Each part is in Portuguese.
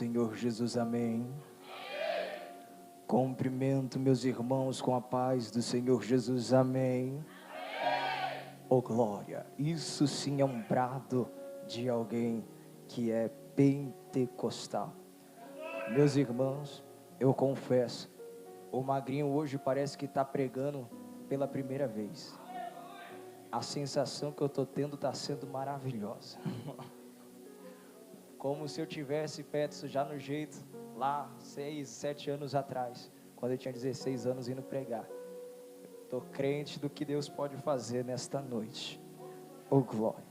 Senhor Jesus, amém. Cumprimento meus irmãos com a paz do Senhor Jesus, amém. Oh glória, isso sim é um brado de alguém que é pentecostal. Meus irmãos, eu confesso, o Magrinho hoje parece que está pregando pela primeira vez. A sensação que eu estou tendo está sendo maravilhosa. Como se eu tivesse, Petson, já no jeito, lá 6, 7 anos atrás, quando eu tinha 16 anos indo pregar. Estou crente do que Deus pode fazer nesta noite. Oh glória.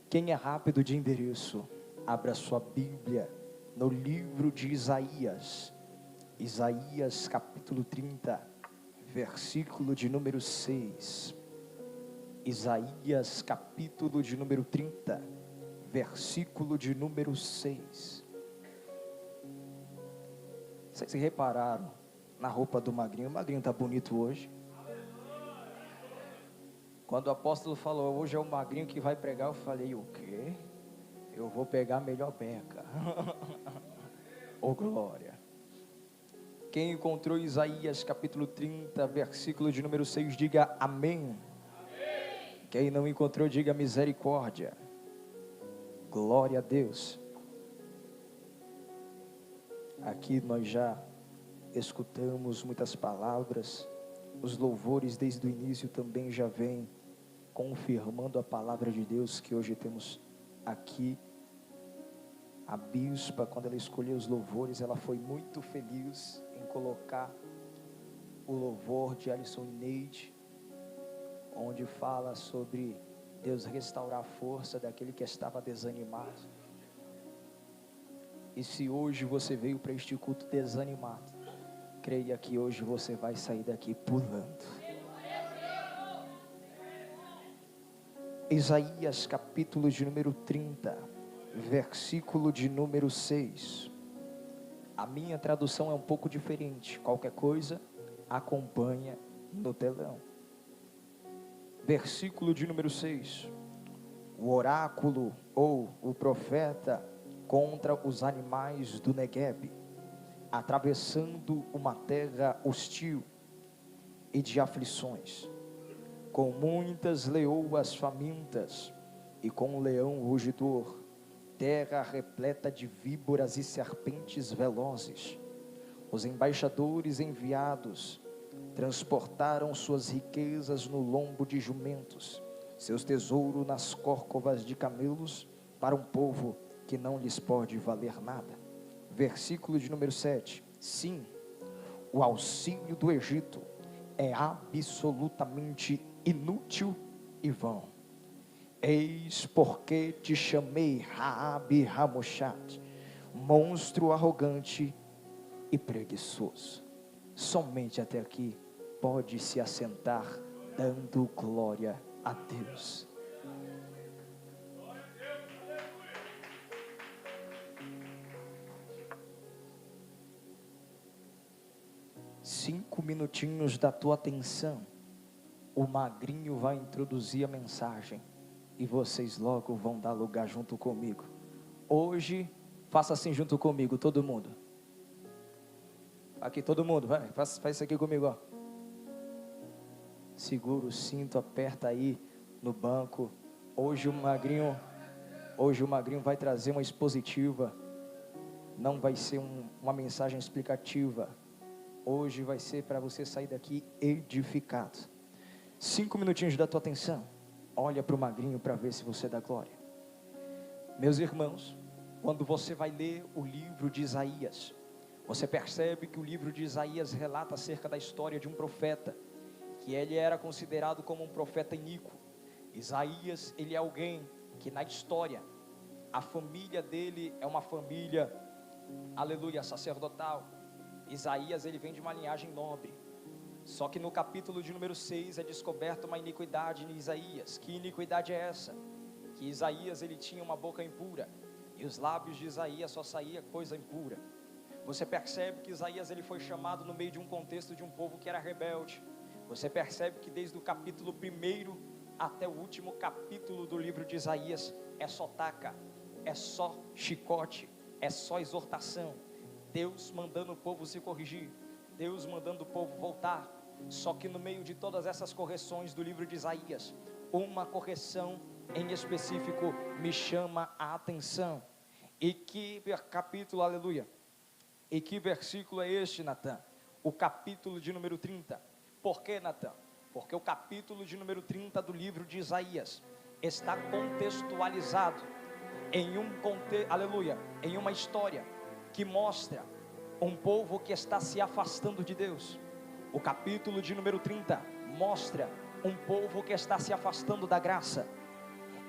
Quem é rápido de endereço, abra sua Bíblia no livro de Isaías. Isaías capítulo 30, versículo de número 6. Isaías capítulo de número 30, versículo de número 6. Vocês repararam na roupa do Magrinho? O Magrinho está bonito hoje. Quando o apóstolo falou, hoje é o Magrinho que vai pregar, eu falei, o quê? Eu vou pegar a melhor beca. Oh glória. Quem encontrou Isaías capítulo 30, versículo de número 6, diga amém. Quem não encontrou, diga misericórdia. Glória a Deus. Aqui nós já escutamos muitas palavras. Os louvores desde o início também já vêm confirmando a palavra de Deus que hoje temos aqui. A bispa, quando ela escolheu os louvores, ela foi muito feliz em colocar o louvor de Alisson e Neide, onde fala sobre Deus restaurar a força daquele que estava desanimado. E se hoje você veio para este culto desanimado, creia que hoje você vai sair daqui pulando. Isaías capítulo de número 30, versículo de número 6. A minha tradução é um pouco diferente. Qualquer coisa, acompanha no telão. Versículo de número 6. O oráculo ou o profeta contra os animais do Neguebe, atravessando uma terra hostil e de aflições, com muitas leoas famintas e com um leão rugidor, terra repleta de víboras e serpentes velozes. Os embaixadores enviados transportaram suas riquezas no lombo de jumentos, seus tesouros nas córcovas de camelos, para um povo que não lhes pode valer nada. Versículo de número 7. Sim, o auxílio do Egito é absolutamente inútil e vão. Eis porque te chamei Raabe Ramoshat, monstro arrogante e preguiçoso. Somente até aqui pode se assentar dando glória a Deus. Cinco minutinhos da tua atenção. O Magrinho vai introduzir a mensagem e vocês logo vão dar lugar junto comigo. Hoje, faça assim junto comigo, todo mundo. Aqui, todo mundo, vai, faz isso aqui comigo, ó. Segura o cinto, aperta aí no banco. Hoje o Magrinho vai trazer uma expositiva. Não vai ser uma mensagem explicativa. Hoje vai ser para você sair daqui edificado. 5 minutinhos da tua atenção. Olha para o Magrinho para ver se você dá glória. Meus irmãos, quando você vai ler o livro de Isaías, você percebe que o livro de Isaías relata acerca da história de um profeta, que ele era considerado como um profeta iníquo. Isaías, ele é alguém que na história, a família dele é uma família, aleluia, sacerdotal. Isaías, ele vem de uma linhagem nobre. Só que no capítulo de número 6 é descoberta uma iniquidade em Isaías. Que iniquidade é essa? Que Isaías, ele tinha uma boca impura, e os lábios de Isaías só saía coisa impura. Você percebe que Isaías, ele foi chamado no meio de um contexto de um povo que era rebelde. Você percebe que desde o capítulo 1 até o último capítulo do livro de Isaías é só taca, é só chicote, é só exortação, Deus mandando o povo se corrigir, Deus mandando o povo voltar. Só que no meio de todas essas correções do livro de Isaías, uma correção em específico me chama a atenção. E que capítulo, aleluia, e que versículo é este, Natan? O capítulo de número 30. Por que, Natan? Porque o capítulo de número 30 do livro de Isaías está contextualizado em em uma história que mostra um povo que está se afastando de Deus. O capítulo de número 30 mostra um povo que está se afastando da graça.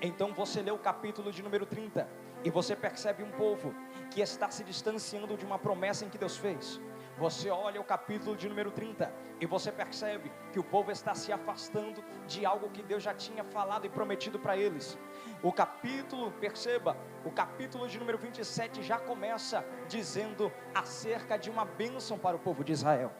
Então você lê o capítulo de número 30 e você percebe um povo que está se distanciando de uma promessa em que Deus fez. Você olha o capítulo de número 30 e você percebe que o povo está se afastando de algo que Deus já tinha falado e prometido para eles. O capítulo, perceba, o capítulo de número 27 já começa dizendo acerca de uma bênção para o povo de Israel.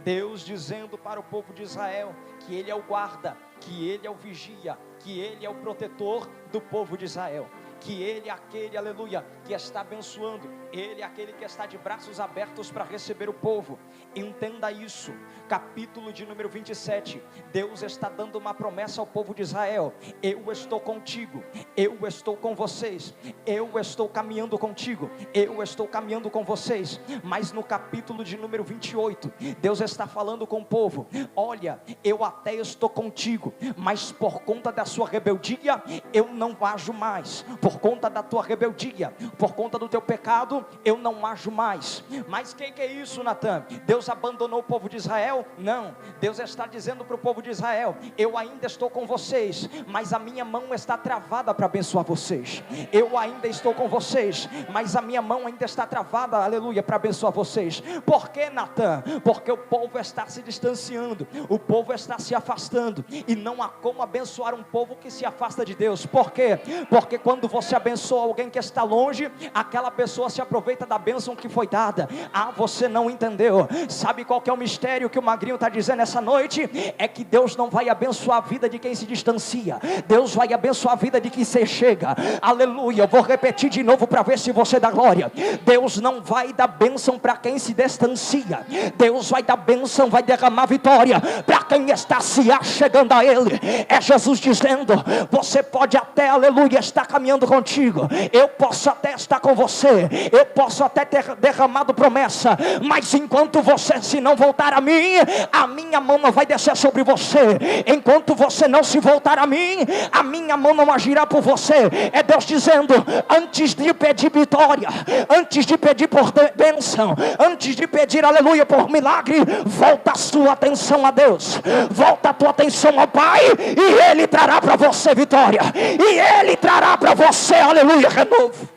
Deus dizendo para o povo de Israel que Ele é o guarda, que Ele é o vigia, que Ele é o protetor do povo de Israel, que Ele é aquele, aleluia, que está abençoando, Ele é aquele que está de braços abertos para receber o povo. Entenda isso, capítulo de número 27, Deus está dando uma promessa ao povo de Israel: eu estou contigo, eu estou com vocês, eu estou caminhando contigo, eu estou caminhando com vocês. Mas no capítulo de número 28, Deus está falando com o povo: olha, eu até estou contigo, mas por conta da sua rebeldia, eu não ajo mais. Por conta da tua rebeldia, por conta do teu pecado, eu não ajo mais. Mas que é isso, Natan? Deus abandonou o povo de Israel? Não, Deus está dizendo para o povo de Israel: eu ainda estou com vocês, mas a minha mão está travada para abençoar vocês. Eu ainda estou com vocês, mas a minha mão ainda está travada, aleluia, para abençoar vocês. Por que, Natan? Porque o povo está se distanciando, o povo está se afastando, e não há como abençoar um povo que se afasta de Deus. Por quê? Porque quando você abençoa alguém que está longe, aquela pessoa se aproveita da bênção que foi dada. Ah, você não entendeu. Sabe qual que é o mistério que o Magrinho está dizendo essa noite? É que Deus não vai abençoar a vida de quem se distancia, Deus vai abençoar a vida de quem se chega. Aleluia, eu vou repetir de novo para ver se você dá glória. Deus não vai dar bênção para quem se distancia, Deus vai dar bênção, vai derramar vitória para quem está se achegando a Ele. É Jesus dizendo: você pode até, aleluia, estar caminhando contigo, eu posso até estar com você, eu posso até ter derramado promessa, mas enquanto você se não voltar a mim, a minha mão não vai descer sobre você. Enquanto você não se voltar a mim, a minha mão não agirá por você. É Deus dizendo: antes de pedir vitória, antes de pedir por bênção, antes de pedir, aleluia, por milagre, volta a sua atenção a Deus, volta a tua atenção ao Pai, e Ele trará para você vitória, e Ele trará para você, aleluia, renovo.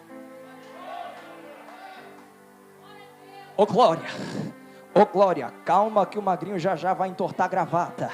Oh glória, oh glória, calma que o Magrinho já vai entortar a gravata.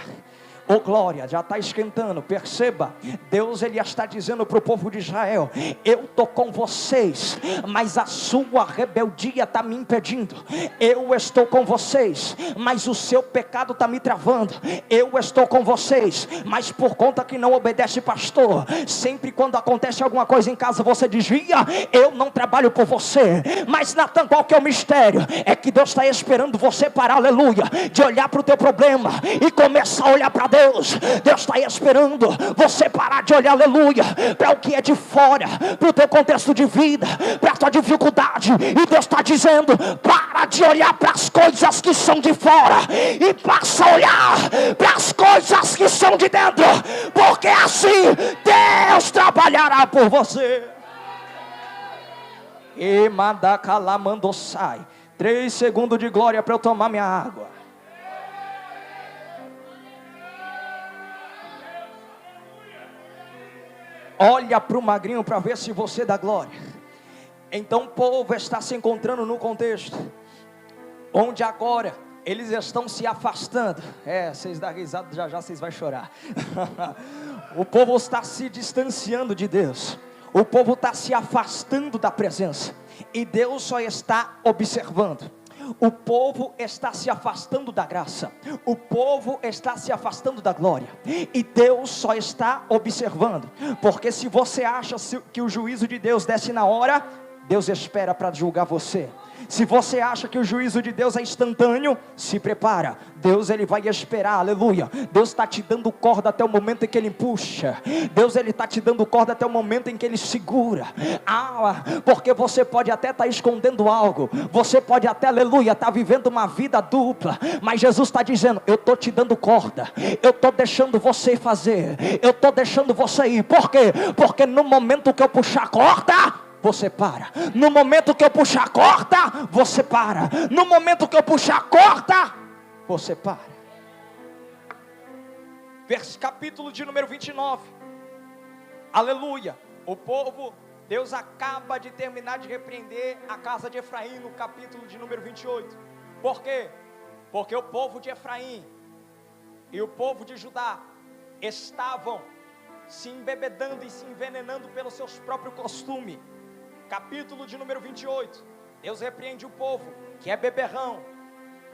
Oh glória, já está esquentando. Perceba, Deus ele está dizendo para o povo de Israel: eu estou com vocês, mas a sua rebeldia está me impedindo. Eu estou com vocês, mas o seu pecado está me travando. Eu estou com vocês, mas por conta que não obedece pastor, sempre quando acontece alguma coisa em casa você desvia, eu não trabalho por você. Mas Natan, qual que é o mistério? É que Deus está esperando você parar, aleluia, de olhar para o teu problema e começar a olhar para Deus. Deus está esperando você parar de olhar, aleluia, para o que é de fora, para o teu contexto de vida, para a tua dificuldade. E Deus está dizendo: para de olhar para as coisas que são de fora e passa a olhar para as coisas que são de dentro, porque assim Deus trabalhará por você. E Madacala mandou sai. 3 segundos de glória para eu tomar minha água. Olha para o Magrinho para ver se você dá glória. Então o povo está se encontrando no contexto onde agora eles estão se afastando. Vocês dão risada, já vocês vão chorar. O povo está se distanciando de Deus, o povo está se afastando da presença, e Deus só está observando. O povo está se afastando da graça, o povo está se afastando da glória, e Deus só está observando. Porque se você acha que o juízo de Deus desce na hora, Deus espera para julgar você. Se você acha que o juízo de Deus é instantâneo, se prepara. Deus, ele vai esperar, aleluia. Deus está te dando corda até o momento em que ele puxa. Deus, ele está te dando corda até o momento em que ele segura. Porque você pode até estar escondendo algo. Você pode até, aleluia, estar vivendo uma vida dupla. Mas Jesus está dizendo, eu estou te dando corda. Eu estou deixando você fazer. Eu estou deixando você ir. Por quê? Porque no momento que eu puxar a corda, você para. No momento que eu puxar a corda, você para. No momento que eu puxar a corda, você para. Capítulo de número 29. Aleluia. O povo, Deus acaba de terminar de repreender a casa de Efraim no capítulo de número 28. Por quê? Porque o povo de Efraim e o povo de Judá estavam se embebedando e se envenenando pelos seus próprios costumes. Capítulo de número 28, Deus repreende o povo que é beberrão.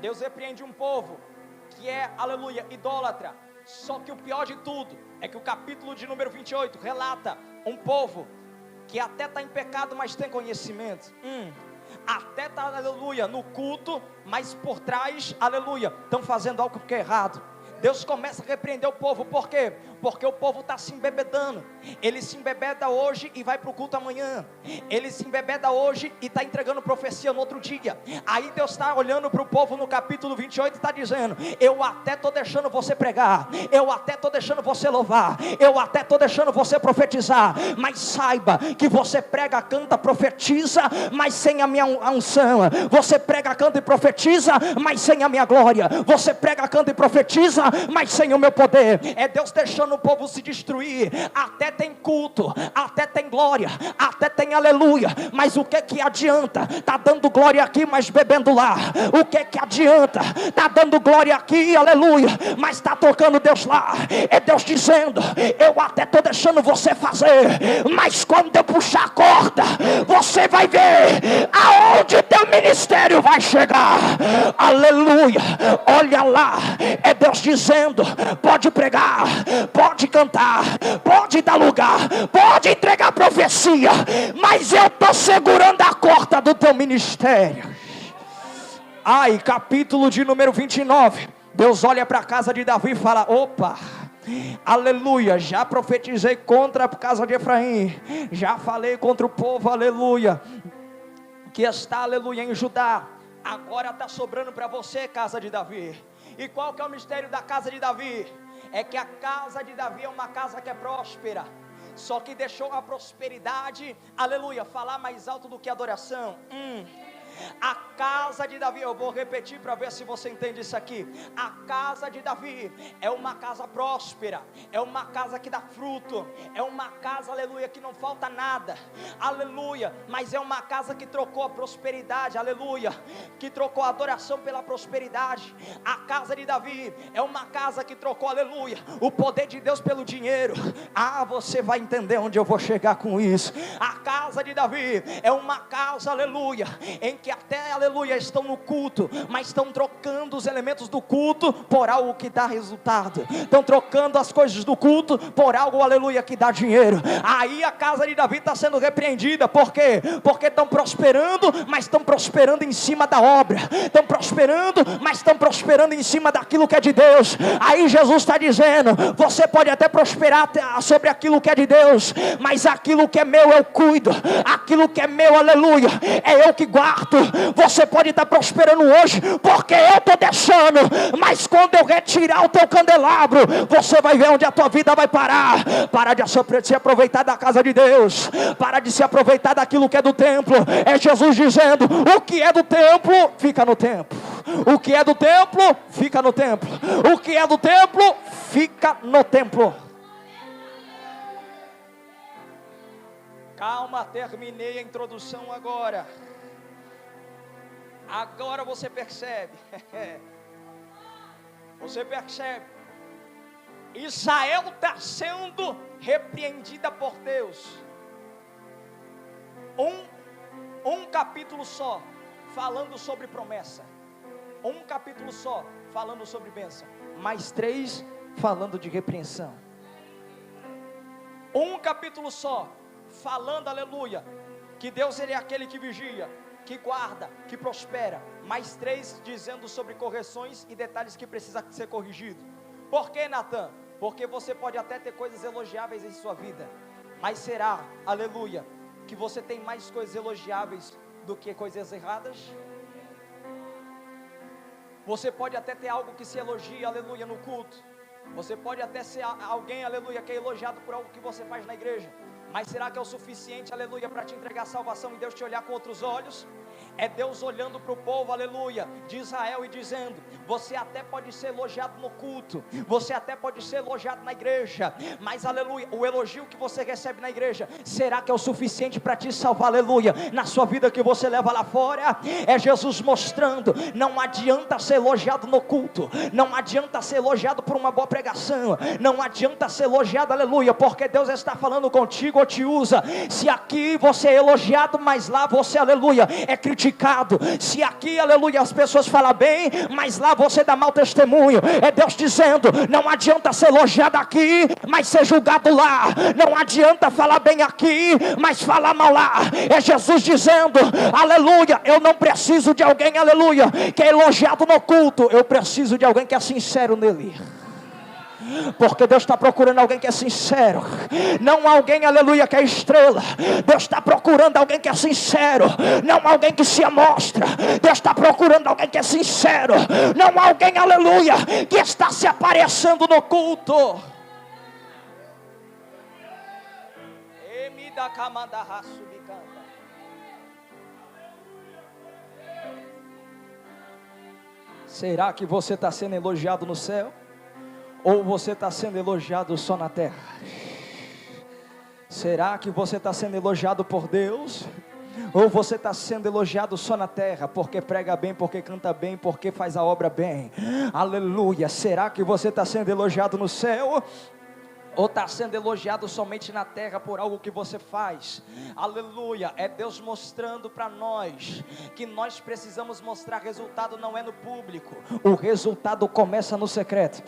Deus repreende um povo que é, aleluia, idólatra. Só que o pior de tudo é que o capítulo de número 28 relata um povo que até está em pecado, mas tem conhecimento. Até está, aleluia, no culto, mas por trás, aleluia, estão fazendo algo que é errado. Deus começa a repreender o povo, por quê? Porque o povo está se embebedando. Ele se embebeda hoje e vai para o culto amanhã. Ele se embebeda hoje e está entregando profecia no outro dia. Aí Deus está olhando para o povo no capítulo 28 e está dizendo, eu até estou deixando você pregar, eu até estou deixando você louvar, eu até estou deixando você profetizar, mas saiba que você prega, canta, profetiza, mas sem a minha unção. Você prega, canta e profetiza, mas sem a minha glória. Você prega, canta e profetiza, mas sem o meu poder. É Deus deixando o povo se destruir. Até tem culto, até tem glória, até tem aleluia, mas o que adianta? Tá dando glória aqui, mas bebendo lá. O que adianta? Tá dando glória aqui, aleluia, mas tá tocando Deus lá. É Deus dizendo, eu até tô deixando você fazer, mas quando eu puxar a corda, você vai ver aonde teu ministério vai chegar. Aleluia. Olha lá, é Deus dizendo, pode pregar, pode cantar, pode dar lugar, pode entregar profecia, mas eu estou segurando a corda do teu ministério. Ai, capítulo de número 29, Deus olha para a casa de Davi e fala, opa, aleluia, já profetizei contra a casa de Efraim, já falei contra o povo, aleluia, que está, aleluia, em Judá. Agora está sobrando para você, casa de Davi. E qual que é o mistério da casa de Davi? É que a casa de Davi é uma casa que é próspera, só que deixou a prosperidade, aleluia, falar mais alto do que a adoração. A casa de Davi, eu vou repetir para ver se você entende isso aqui. A casa de Davi é uma casa próspera, é uma casa que dá fruto, é uma casa, aleluia, que não falta nada, aleluia, mas é uma casa que trocou a prosperidade, aleluia, que trocou a adoração pela prosperidade. A casa de Davi é uma casa que trocou, aleluia, o poder de Deus pelo dinheiro. Você vai entender onde eu vou chegar com isso. A casa de Davi é uma casa, aleluia, em que até, aleluia, estão no culto, mas estão trocando os elementos do culto por algo que dá resultado, estão trocando as coisas do culto por algo, aleluia, que dá dinheiro. Aí a casa de Davi está sendo repreendida, por quê? Porque estão prosperando, mas estão prosperando em cima da obra, estão prosperando, mas estão prosperando em cima daquilo que é de Deus. Aí Jesus está dizendo, você pode até prosperar sobre aquilo que é de Deus, mas aquilo que é meu eu cuido, aquilo que é meu, aleluia, é eu que guardo. Você pode estar prosperando hoje, porque eu estou deixando, mas quando eu retirar o teu candelabro, você vai ver onde a tua vida vai parar. Para de se aproveitar da casa de Deus, para de se aproveitar daquilo que é do templo. É Jesus dizendo, o que é do templo, fica no templo. O que é do templo, fica no templo. O que é do templo, fica no templo. Calma, terminei a introdução agora. Agora você percebe. Você percebe. Israel está sendo repreendida por Deus. Um capítulo só falando sobre promessa. Um capítulo só falando sobre bênção. Mais 3 falando de repreensão. Um capítulo só falando, aleluia, que Deus ele é aquele que vigia, que guarda, que prospera. Mais 3 dizendo sobre correções e detalhes que precisam ser corrigidos. Por que, Natan? Porque você pode até ter coisas elogiáveis em sua vida, mas será, aleluia, que você tem mais coisas elogiáveis do que coisas erradas? Você pode até ter algo que se elogia, aleluia, no culto. Você pode até ser alguém, aleluia, que é elogiado por algo que você faz na igreja. Mas será que é o suficiente, aleluia, para te entregar a salvação e Deus te olhar com outros olhos? É Deus olhando para o povo, aleluia, de Israel e dizendo: você até pode ser elogiado no culto, você até pode ser elogiado na igreja, mas aleluia, o elogio que você recebe na igreja, será que é o suficiente para te salvar, aleluia, na sua vida que você leva lá fora? É Jesus mostrando: não adianta ser elogiado no culto, não adianta ser elogiado por uma boa pregação, não adianta ser elogiado, aleluia, porque Deus está falando contigo ou te usa. Se aqui você é elogiado, mas lá você, aleluia, é criticado. Se aqui, aleluia, as pessoas falam bem, mas lá você dá mau testemunho. É Deus dizendo: não adianta ser elogiado aqui, mas ser julgado lá. Não adianta falar bem aqui, mas falar mal lá. É Jesus dizendo: aleluia, eu não preciso de alguém, aleluia, que é elogiado no culto. Eu preciso de alguém que é sincero nele. Porque Deus está procurando alguém que é sincero, não alguém, aleluia, que é estrela. Deus está procurando alguém que é sincero, não alguém que se amostra. Deus está procurando alguém que é sincero, não alguém, aleluia, que está se aparecendo no culto. Será que você está sendo elogiado no céu? Ou você está sendo elogiado só na terra? Será que você está sendo elogiado por Deus? Ou você está sendo elogiado só na terra? Porque prega bem, porque canta bem, porque faz a obra bem. Aleluia. Será que você está sendo elogiado no céu? Ou está sendo elogiado somente na terra por algo que você faz? Aleluia. É Deus mostrando para nós que nós precisamos mostrar resultado, não é no público. O resultado começa no secreto.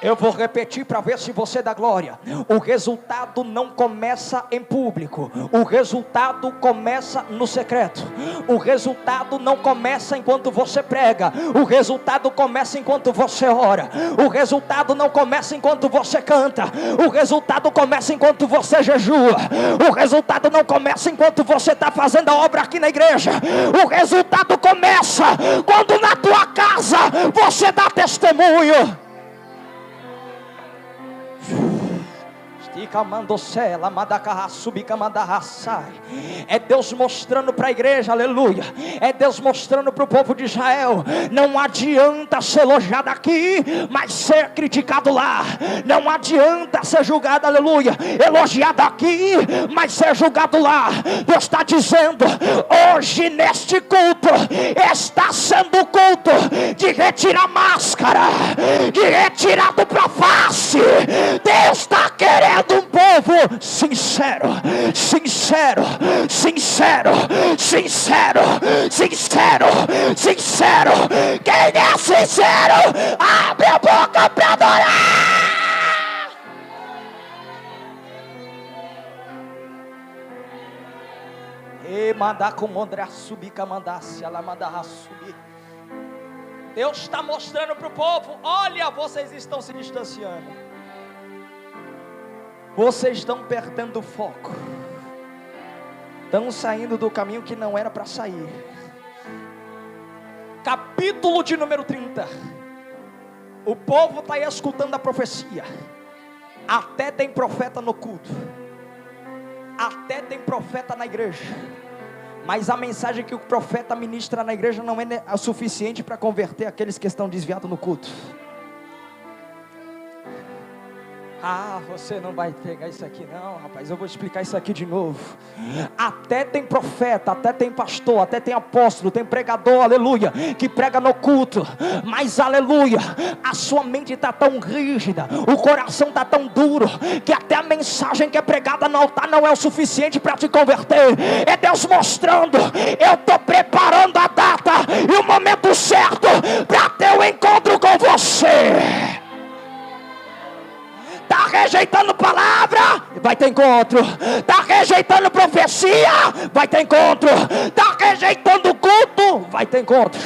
Eu vou repetir para ver se você dá glória. O resultado não começa em público. O resultado começa no secreto. O resultado não começa enquanto você prega. O resultado começa enquanto você ora. O resultado não começa enquanto você canta. O resultado começa enquanto você jejua. O resultado não começa enquanto você está fazendo a obra aqui na igreja. O resultado começa quando na tua casa você dá testemunho. É Deus mostrando para a igreja, aleluia. É Deus mostrando para o povo de Israel: não adianta ser elogiado aqui, mas ser criticado lá. Não adianta ser julgado, aleluia, elogiado aqui, mas ser julgado lá. Deus está dizendo: hoje neste culto está sendo culto de retirar máscara, de retirar dupla face. Deus está querendo um povo sincero, sincero, sincero, sincero, sincero, sincero. Quem é sincero, abre a boca para adorar. E mandar com mandar subir, camandasse, ela mandar subir. Deus está mostrando para o povo: olha, vocês estão se distanciando. Vocês estão perdendo o foco. Estão saindo do caminho que não era para sair. Capítulo de número 30. O povo está escutando a profecia. Até tem profeta no culto. Até tem profeta na igreja. Mas a mensagem que o profeta ministra na igreja não é o suficiente para converter aqueles que estão desviados no culto. Ah, você não vai pegar isso aqui não, rapaz. Eu vou explicar isso aqui de novo. Até tem profeta, até tem pastor, até tem apóstolo, tem pregador, aleluia, que prega no culto. Mas, aleluia, a sua mente está tão rígida, o coração está tão duro, que até a mensagem que é pregada no altar não é o suficiente para te converter. É Deus mostrando: eu estou preparando a data e o momento certo para ter o encontro com você. Está rejeitando palavra, vai ter encontro. Está rejeitando profecia, vai ter encontro. Está rejeitando culto, vai ter encontro.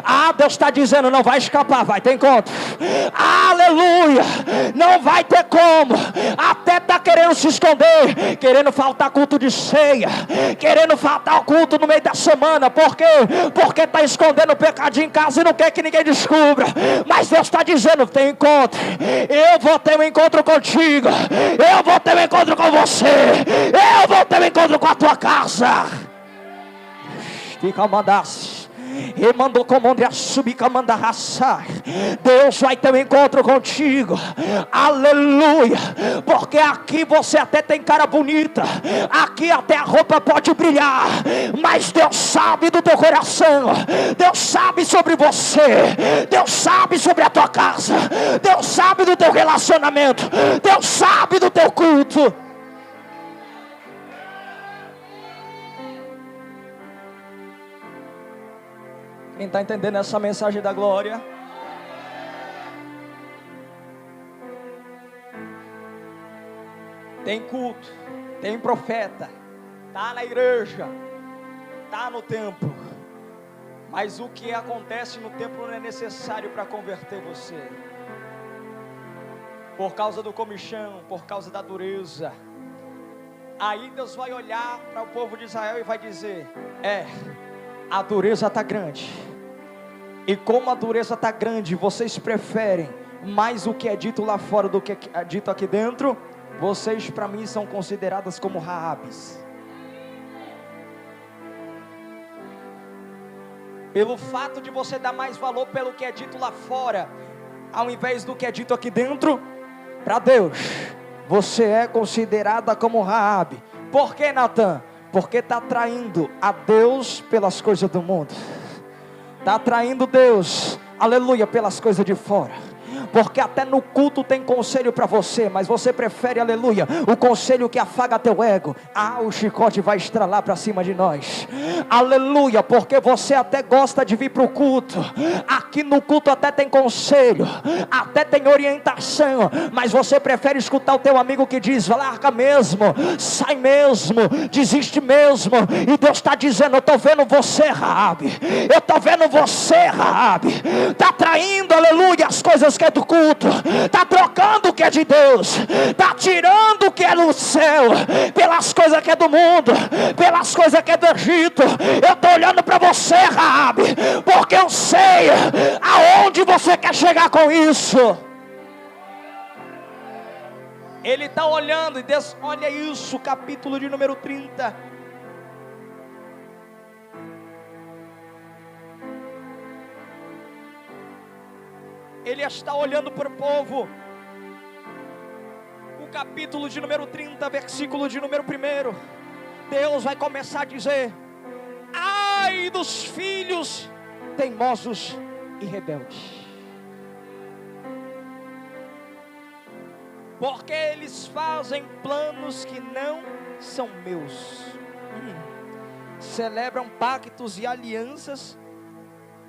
Ah, Deus está dizendo, não vai escapar, vai ter encontro. Aleluia, não vai ter como. Até está querendo se esconder, querendo faltar culto de ceia, querendo faltar o culto no meio da semana. Por quê? Porque está escondendo o pecadinho em casa e não quer que ninguém descubra. Mas Deus está dizendo, tem encontro. Eu vou ter um encontro contigo, eu vou ter um encontro com você, eu vou ter um encontro com a tua casa. Fica mandasse. E mandou comandar a subir, comandar raça. Deus vai ter um encontro contigo. Aleluia. Porque aqui você até tem cara bonita, aqui até a roupa pode brilhar, mas Deus sabe do teu coração. Deus sabe sobre você. Deus sabe sobre a tua casa. Deus sabe do teu relacionamento. Deus sabe do teu culto. Quem está entendendo essa mensagem da glória? Tem culto, tem profeta, está na igreja, está no templo. Mas o que acontece no templo não é necessário para converter você. Por causa do comichão, por causa da dureza. Aí Deus vai olhar para o povo de Israel e vai dizer: a dureza está grande. E como a dureza está grande, vocês preferem mais o que é dito lá fora do que é dito aqui dentro. Vocês para mim são consideradas como Raabes. Pelo fato de você dar mais valor pelo que é dito lá fora, ao invés do que é dito aqui dentro, para Deus, você é considerada como Raabe. Por que, Natan? Porque está traindo a Deus pelas coisas do mundo. Está traindo Deus, aleluia, pelas coisas de fora. Porque até no culto tem conselho para você, mas você prefere, aleluia, o conselho que afaga teu ego. O chicote vai estralar para cima de nós. Aleluia, porque você até gosta de vir para o culto. Aqui no culto até tem conselho, até tem orientação, mas você prefere escutar o teu amigo que diz: larga mesmo, sai mesmo, desiste mesmo. E Deus está dizendo: eu estou vendo você, Raabe. Eu estou vendo você, Raabe. Está traindo, aleluia, as coisas que é do culto, está trocando o que é de Deus, está tirando o que é do céu, pelas coisas que é do mundo, pelas coisas que é do Egito. Eu estou olhando para você, Raabe, porque eu sei aonde você quer chegar com isso. Ele está olhando, e Deus, olha isso, capítulo de número 30. Ele está olhando para o povo. O capítulo de número 30, versículo de número 1. Deus vai começar a dizer: ai dos filhos teimosos e rebeldes, porque eles fazem planos que não são meus, celebram pactos e alianças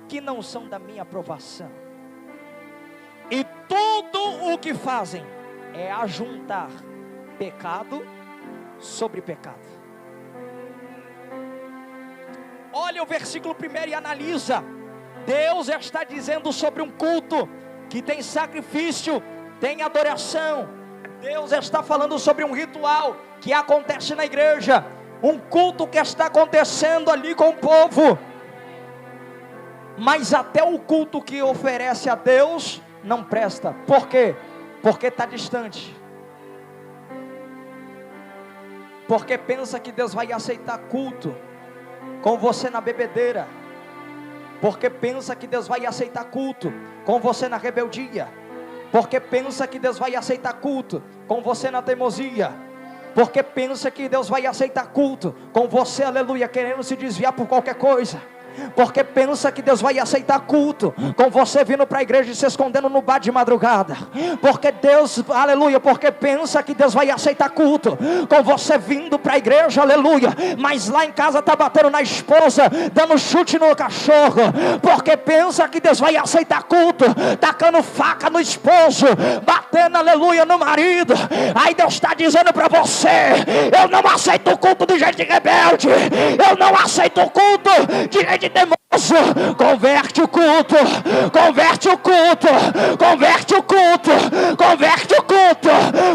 que não são da minha aprovação. E tudo o que fazem é ajuntar pecado sobre pecado. Olha o versículo 1 e analisa. Deus está dizendo sobre um culto que tem sacrifício, tem adoração. Deus está falando sobre um ritual que acontece na igreja, um culto que está acontecendo ali com o povo. Mas até o culto que oferece a Deus não presta. Por quê? Porque está distante. Porque pensa que Deus vai aceitar culto com você na bebedeira. Porque pensa que Deus vai aceitar culto com você na rebeldia. Porque pensa que Deus vai aceitar culto com você na teimosia. Porque pensa que Deus vai aceitar culto com você, aleluia, querendo se desviar por qualquer coisa. porque pensa que Deus vai aceitar culto com você vindo para a igreja e se escondendo no bar de madrugada. Porque Deus, aleluia, porque pensa que Deus vai aceitar culto com você vindo para a igreja, aleluia, mas lá em casa está batendo na esposa, dando chute no cachorro. Porque pensa que Deus vai aceitar culto tacando faca no esposo, batendo, aleluia, no marido. Aí Deus está dizendo para você: eu não aceito o culto de gente rebelde, eu não aceito o culto de gente teimoso. Converte o culto, converte o culto, converte o culto, converte o culto,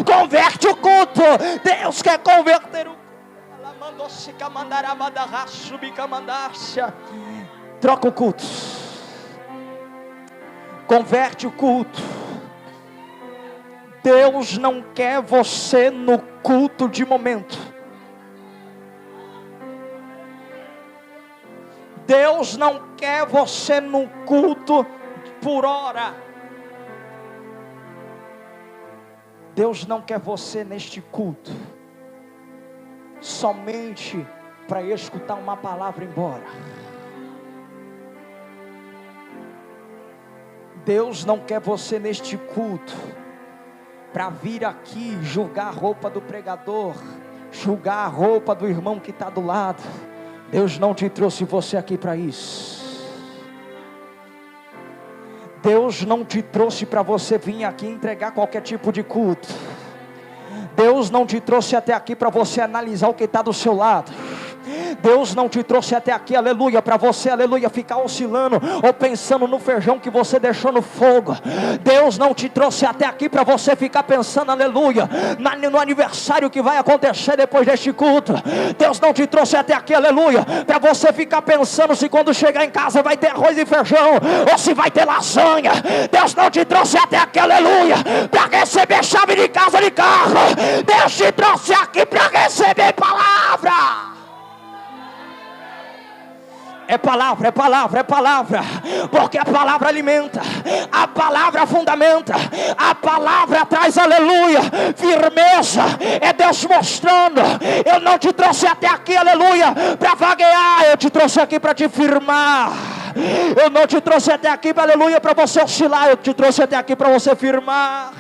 converte o culto. Deus quer converter o culto. Troca o culto, converte o culto. Deus não quer você no culto de momento. Deus não quer você no culto por hora. Deus não quer você neste culto somente para escutar uma palavra e ir embora. Deus não quer você neste culto para vir aqui julgar a roupa do pregador, julgar a roupa do irmão que está do lado. Deus não te trouxe você aqui para isso. Deus não te trouxe para você vir aqui entregar qualquer tipo de culto. Deus não te trouxe até aqui para você analisar o que está do seu lado. Deus não te trouxe até aqui, aleluia, para você, aleluia, ficar oscilando ou pensando no feijão que você deixou no fogo. Deus não te trouxe até aqui para você ficar pensando, aleluia, no aniversário que vai acontecer depois deste culto. Deus não te trouxe até aqui, aleluia, para você ficar pensando se quando chegar em casa vai ter arroz e feijão ou se vai ter lasanha. Deus não te trouxe até aqui, aleluia, para receber chave de casa, de carro. Deus te trouxe aqui para receber palavra. É palavra, é palavra, é palavra, porque a palavra alimenta, a palavra fundamenta, a palavra traz, aleluia, firmeza. É Deus mostrando: eu não te trouxe até aqui, aleluia, para vaguear, eu te trouxe aqui para te firmar. Eu não te trouxe até aqui, aleluia, para você oscilar, eu te trouxe até aqui para você firmar.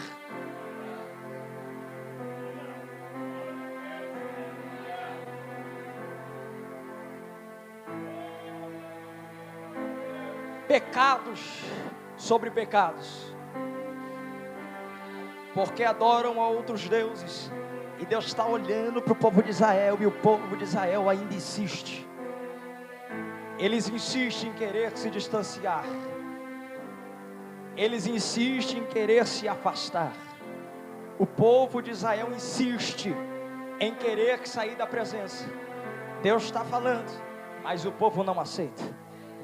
Pecados sobre pecados, porque adoram a outros deuses, e Deus está olhando para o povo de Israel, e o povo de Israel ainda insiste. Eles insistem em querer se distanciar, eles insistem em querer se afastar. O povo de Israel insiste em querer sair da presença. Deus está falando, mas o povo não aceita.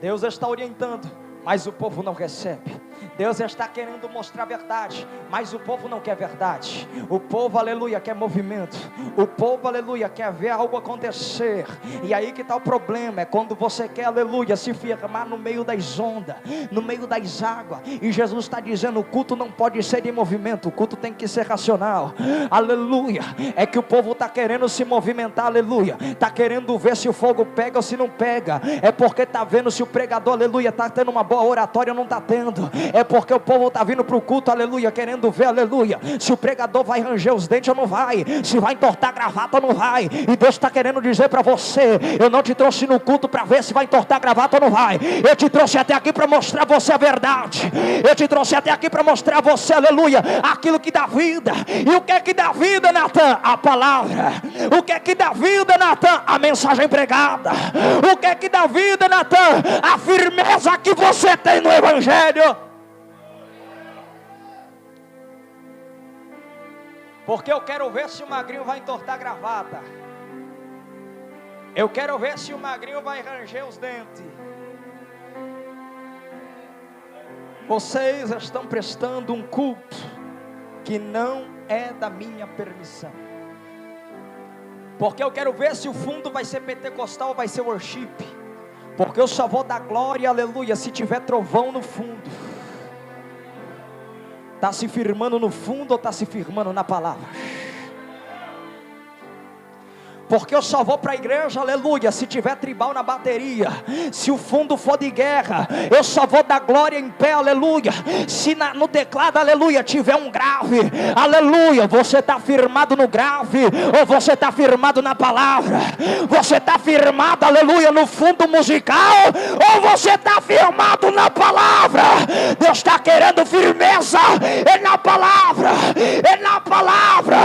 Deus está orientando, mas o povo não recebe. Deus está querendo mostrar verdade, mas o povo não quer verdade. O povo, aleluia, quer movimento. O povo, aleluia, quer ver algo acontecer. E aí que está o problema, é quando você quer, aleluia, se firmar no meio das ondas, no meio das águas. E Jesus está dizendo: o culto não pode ser de movimento, o culto tem que ser racional. Aleluia, é que o povo está querendo se movimentar, aleluia, está querendo ver se o fogo pega ou se não pega. É porque está vendo se o pregador, aleluia, está tendo uma boa oratória ou não está tendo. É porque o povo está vindo para o culto, aleluia, querendo ver, aleluia, se o pregador vai ranger os dentes ou não vai, se vai entortar a gravata ou não vai. E Deus está querendo dizer para você: eu não te trouxe no culto para ver se vai entortar a gravata ou não vai. Eu te trouxe até aqui para mostrar a você a verdade. Eu te trouxe até aqui para mostrar a você, aleluia, aquilo que dá vida. E o que é que dá vida, Natan? A palavra. O que é que dá vida, Natan? A mensagem pregada. O que é que dá vida, Natan? A firmeza que você tem no Evangelho. Porque eu quero ver se o magrinho vai entortar a gravata. Eu quero ver se o magrinho vai ranger os dentes. Vocês estão prestando um culto que não é da minha permissão. Porque eu quero ver se o fundo vai ser pentecostal ou vai ser worship. Porque eu só vou dar glória, aleluia, se tiver trovão no fundo. Está se firmando no fundo ou está se firmando na palavra? Porque eu só vou para a igreja, aleluia, se tiver tribal na bateria. Se o fundo for de guerra, eu só vou dar glória em pé, aleluia. Se no teclado, aleluia, tiver um grave, aleluia. Você está firmado no grave, ou você está firmado na palavra? Você está firmado, aleluia, no fundo musical, ou você está firmado na palavra? Deus está querendo firmeza, é na palavra, é na palavra,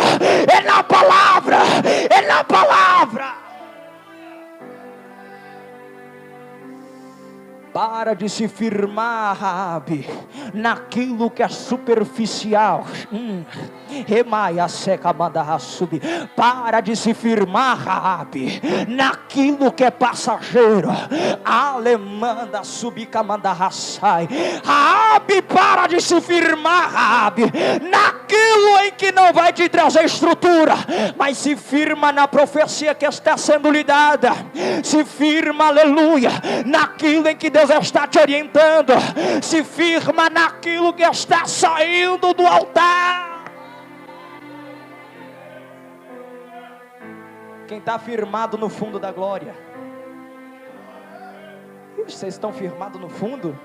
é na palavra, é na palavra. Para de se firmar, Raabe, naquilo que é superficial. Para de se firmar, Raabe, naquilo que é passageiro. Alemanda subicamandarraçai. Raabe, para de se firmar, Raabe, naquilo em que não vai te trazer estrutura, mas se firma na profecia que está sendo lhe dada. Se firma, aleluia, naquilo em que Deus está te orientando. Se firma naquilo que está saindo do altar. Quem está firmado no fundo da glória? Vocês estão firmados no fundo?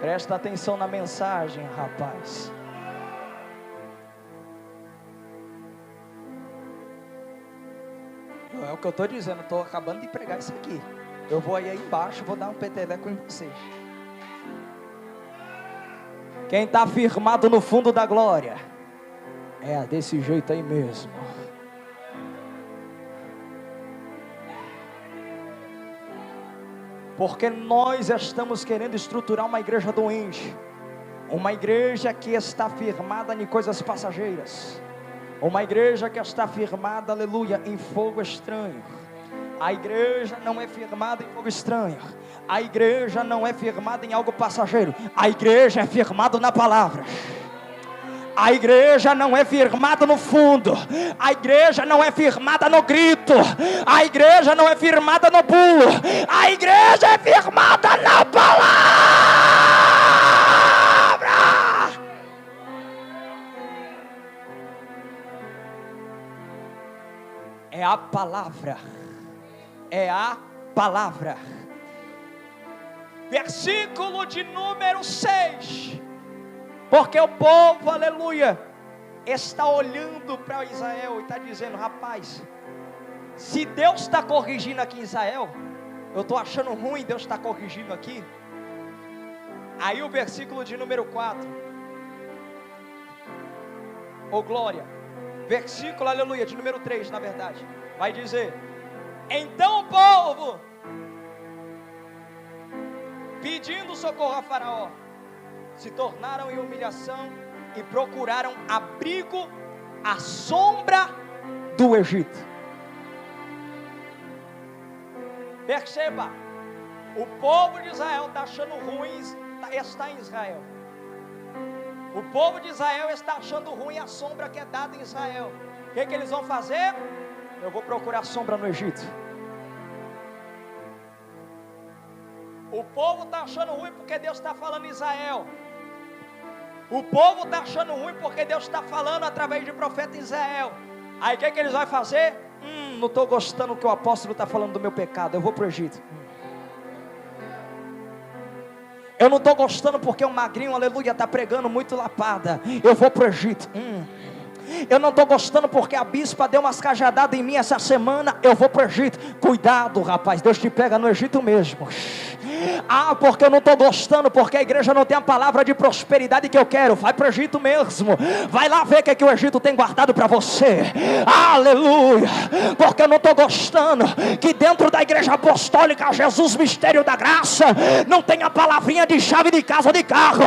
Presta atenção na mensagem, rapaz. É o que eu estou dizendo, estou acabando de pregar isso aqui. Eu vou aí embaixo, vou dar um peteleco em vocês. Quem está firmado no fundo da glória, é desse jeito aí mesmo. Porque nós estamos querendo estruturar uma igreja doente, uma igreja que está firmada em coisas passageiras, uma igreja que está firmada, aleluia, em fogo estranho. A igreja não é firmada em fogo estranho. A igreja não é firmada em algo passageiro. A igreja é firmada na palavra. A igreja não é firmada no fundo. A igreja não é firmada no grito. A igreja não é firmada no pulo. A igreja é firmada na palavra. É a palavra. É a palavra. Versículo de número 6. Porque o povo, aleluia, está olhando para Israel e está dizendo: rapaz, se Deus está corrigindo aqui em Israel, eu estou achando ruim Deus está corrigindo aqui. Aí o versículo de número 4, oh glória, versículo, aleluia, de número 3 na verdade, vai dizer: então o povo, pedindo socorro a Faraó, se tornaram em humilhação e procuraram abrigo à sombra do Egito. Perceba, o povo de Israel está achando ruim estar em Israel. O povo de Israel está achando ruim a sombra que é dada em Israel. O que eles vão fazer? Eu vou procurar sombra no Egito. O povo está achando ruim porque Deus está falando em Israel. O povo está achando ruim porque Deus está falando através de profeta Israel. Aí o que eles vão fazer? Não estou gostando que o apóstolo está falando do meu pecado, eu vou para o Egito. Eu não estou gostando porque o magrinho, aleluia, está pregando muito lapada, eu vou para o Egito. Eu não estou gostando porque a bispa deu umas cajadadas em mim essa semana, eu vou para o Egito. Cuidado, rapaz, Deus te pega no Egito mesmo. Porque eu não estou gostando, porque a igreja não tem a palavra de prosperidade que eu quero. Vai para o Egito mesmo. Vai lá ver o que o Egito tem guardado para você. Aleluia. Porque eu não estou gostando que dentro da igreja apostólica Jesus Mistério da Graça não tem a palavrinha de chave de casa ou de carro.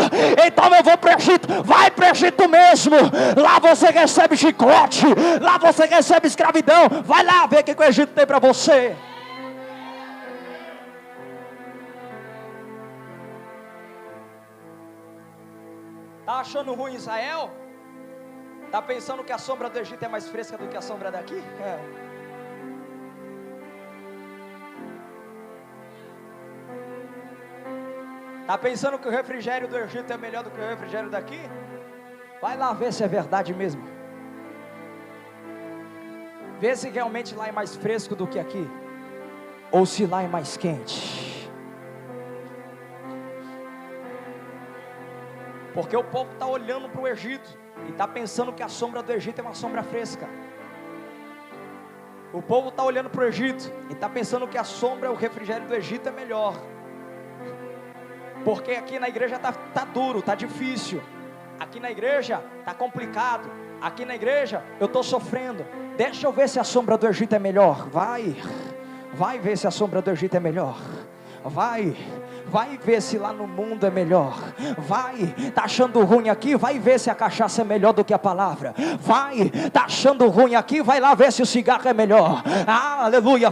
Então eu vou para o Egito. Vai para o Egito mesmo. Lá você recebe chicote, lá você recebe escravidão. Vai lá ver o que o Egito tem para você. Está achando ruim Israel? Está pensando que a sombra do Egito é mais fresca do que a sombra daqui? Está pensando que o refrigério do Egito é melhor do que o refrigério daqui? Vai lá ver se é verdade mesmo. Vê se realmente lá é mais fresco do que aqui, ou se lá é mais quente. Porque o povo está olhando para o Egito e está pensando que a sombra do Egito é uma sombra fresca. O povo está olhando para o Egito e está pensando que a sombra, o refrigério do Egito é melhor. Porque aqui na igreja tá duro, tá difícil. Aqui na igreja tá complicado. Aqui na igreja eu estou sofrendo. Deixa eu ver se a sombra do Egito é melhor. Vai ver se a sombra do Egito é melhor. Vai ver se lá no mundo é melhor. Tá achando ruim aqui? Vai ver se a cachaça é melhor do que a palavra. Tá achando ruim aqui? Vai lá ver se o cigarro é melhor. Aleluia,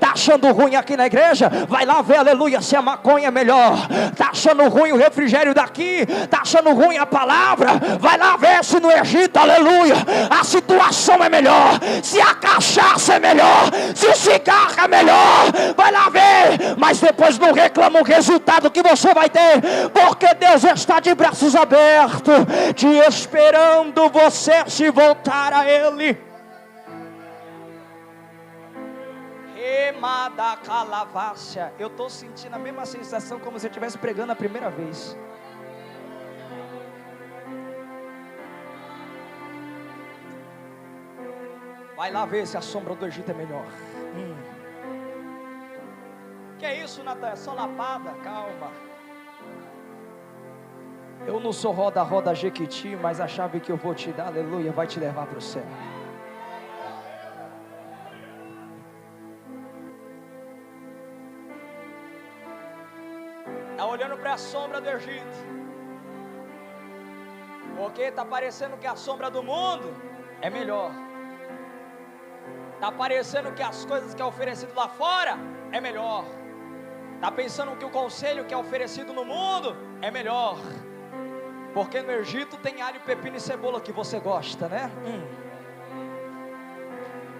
tá achando ruim aqui na igreja? Vai lá ver, aleluia, se a maconha é melhor. Tá achando ruim o refrigério daqui? Tá achando ruim a palavra? Vai lá ver se no Egito, aleluia, a situação é melhor. Se a cachaça é melhor, se o cigarro é melhor, vai lá ver. Mas depois não reclama o resultado que você vai ter, porque Deus está de braços abertos, te esperando você se voltar a Ele. Remada calavácia. Eu estou sentindo a mesma sensação como se eu estivesse pregando a primeira vez. Vai lá ver se a sombra do Egito é melhor. Que é isso, Natan? É só lapada? Calma. Eu não sou roda Jequiti, mas a chave que eu vou te dar, aleluia, vai te levar para o céu. Está olhando para a sombra do Egito, porque está parecendo que a sombra do mundo é melhor. Está parecendo que as coisas que é oferecido lá fora é melhor. Está pensando que o conselho que é oferecido no mundo é melhor. Porque no Egito tem alho, pepino e cebola que você gosta, né?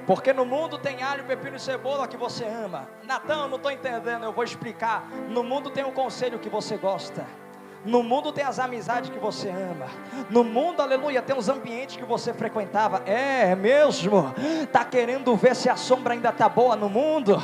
Porque no mundo tem alho, pepino e cebola que você ama. Natan, eu não estou entendendo, eu vou explicar. No mundo tem um conselho que você gosta. No mundo tem as amizades que você ama. No mundo, aleluia, tem os ambientes que você frequentava. É mesmo? Está querendo ver se a sombra ainda está boa no mundo?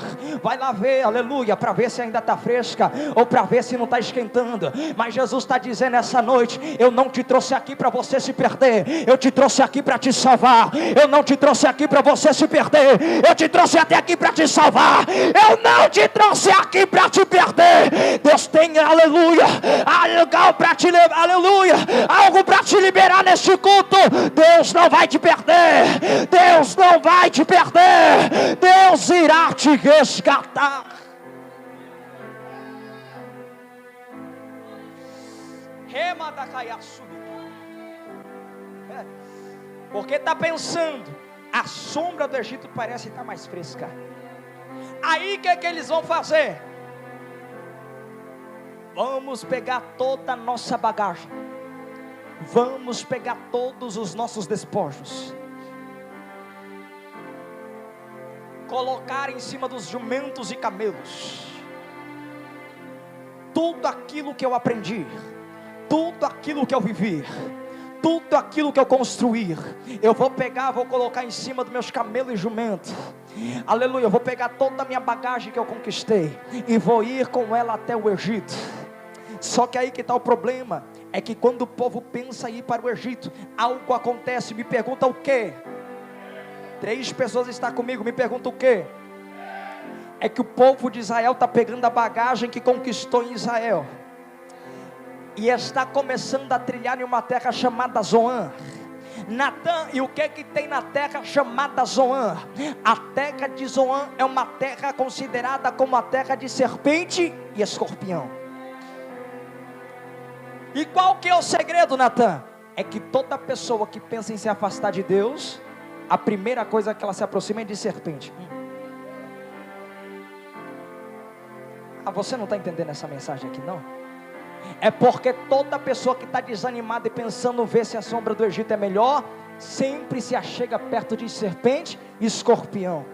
Vai lá ver, aleluia, para ver se ainda está fresca, ou para ver se não está esquentando. Mas Jesus está dizendo essa noite: eu não te trouxe aqui para você se perder, eu te trouxe aqui para te salvar. Eu não te trouxe aqui para você se perder, eu te trouxe até aqui para te salvar. Eu não te trouxe aqui para te perder. Deus tem, aleluia, para te levar, aleluia, algo para te liberar neste culto. Deus não vai te perder, Deus não vai te perder, Deus irá te resgatar. Porque está pensando, a sombra do Egito parece estar mais fresca. Aí o que eles vão fazer? Vamos pegar toda a nossa bagagem, vamos pegar todos os nossos despojos, colocar em cima dos jumentos e camelos, tudo aquilo que eu aprendi, tudo aquilo que eu vivi, tudo aquilo que eu construir, eu vou pegar, vou colocar em cima dos meus camelos e jumentos. Aleluia, eu vou pegar toda a minha bagagem que eu conquistei e vou ir com ela até o Egito. Só que aí que está o problema, é que quando o povo pensa em ir para o Egito, algo acontece. Me pergunta o quê? 3 pessoas estão comigo, me pergunta o quê? É que o povo de Israel está pegando a bagagem que conquistou em Israel e está começando a trilhar em uma terra chamada Zoan. Natan, e o que tem na terra chamada Zoan? A terra de Zoan é uma terra considerada como a terra de serpente e escorpião. E qual que é o segredo, Natan? É que toda pessoa que pensa em se afastar de Deus, a primeira coisa que ela se aproxima é de serpente. Você não está entendendo essa mensagem aqui não? É porque toda pessoa que está desanimada e pensando ver se a sombra do Egito é melhor, sempre se achega perto de serpente e escorpião.